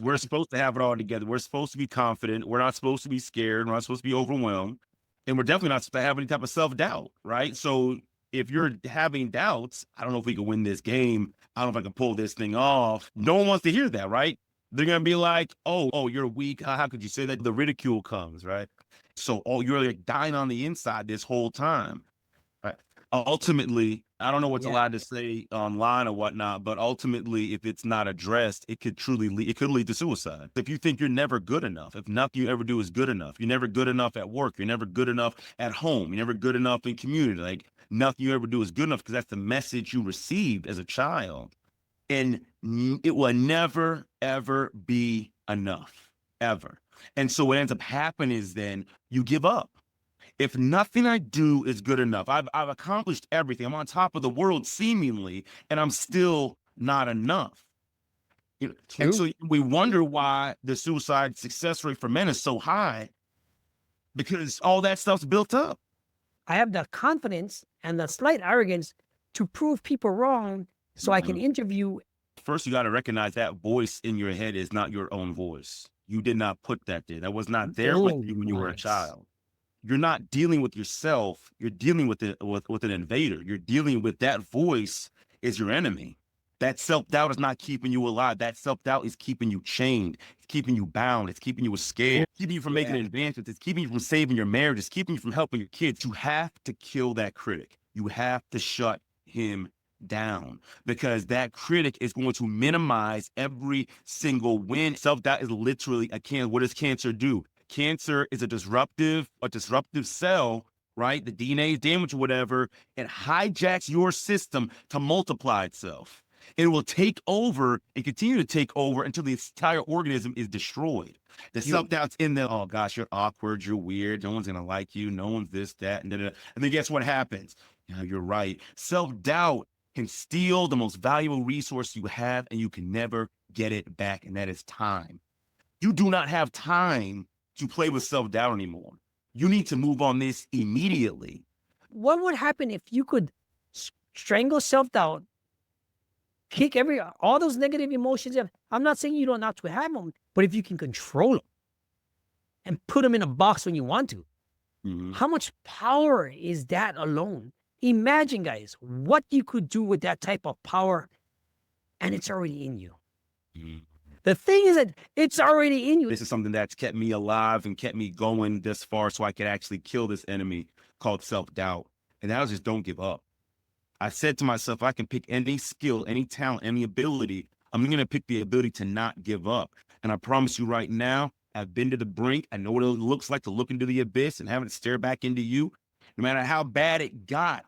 We're supposed to have it all together. We're supposed to be confident. We're not supposed to be scared. We're not supposed to be overwhelmed. And we're definitely not supposed to have any type of self-doubt, right? So if you're having doubts, I don't know if we can win this game. I don't know if I can pull this thing off. No one wants to hear that, right? They're going to be like, oh, you're weak. How could you say that? The ridicule comes, right? So, you're like dying on the inside this whole time. Right. Ultimately, I don't know what's allowed to say online or whatnot, but ultimately, if it's not addressed, it could it could lead to suicide. If you think you're never good enough, if nothing you ever do is good enough, you're never good enough at work, you're never good enough at home, you're never good enough in community, like nothing you ever do is good enough because that's the message you received as a child. And it will never, ever be enough, ever. And so what ends up happening is then you give up. If nothing I do is good enough, I've accomplished everything. I'm on top of the world seemingly, and I'm still not enough. And so we wonder why the suicide success rate for men is so high, because all that stuff's built up. I have the confidence and the slight arrogance to prove people wrong so I can interview. First, you got to recognize that voice in your head is not your own voice. You did not put that there. That was not there with you when you were a child. You're not dealing with yourself. You're dealing with with an invader. You're dealing with that voice is your enemy. That self-doubt is not keeping you alive. That self-doubt is keeping you chained. It's keeping you bound. It's keeping you scared. It's keeping you from making advancements. It's keeping you from saving your marriage. It's keeping you from helping your kids. You have to kill that critic. You have to shut him down, because that critic is going to minimize every single win. Self-doubt is literally a cancer. What does cancer do? Cancer is a disruptive cell, right? The DNA is damaged or whatever. It hijacks your system to multiply itself. It will take over and continue to take over until the entire organism is destroyed. The self-doubt's in there. Oh gosh, you're awkward, you're weird, no one's gonna like you, no one's this, that, and then guess what happens? You're right. Self-doubt can steal the most valuable resource you have, and you can never get it back, and that is time. You do not have time to play with self-doubt anymore. You need to move on this immediately. What would happen if you could strangle self-doubt, kick all those negative emotions? I'm not saying you don't have to have them, but if you can control them and put them in a box when you want to, how much power is that alone? Imagine, guys, what you could do with that type of power, and it's already in you. The thing is that it's already in you. This is something that's kept me alive and kept me going this far so I could actually kill this enemy called self-doubt. And that was just don't give up. I said to myself, I can pick any skill, any talent, any ability. I'm going to pick the ability to not give up. And I promise you right now, I've been to the brink. I know what it looks like to look into the abyss and having it stare back into you. No matter how bad it got,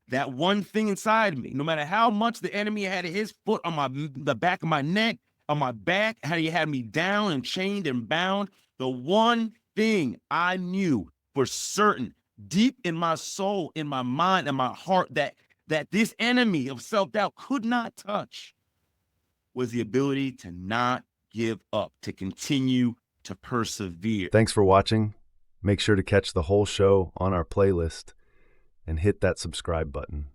that one thing inside me, no matter how much the enemy had his foot on the back of my neck, on my back, how he had me down and chained and bound, the one thing I knew for certain, deep in my soul, in my mind, and my heart, that this enemy of self-doubt could not touch, was the ability to not give up, to continue to persevere. Thanks for watching. Make sure to catch the whole show on our playlist and hit that subscribe button.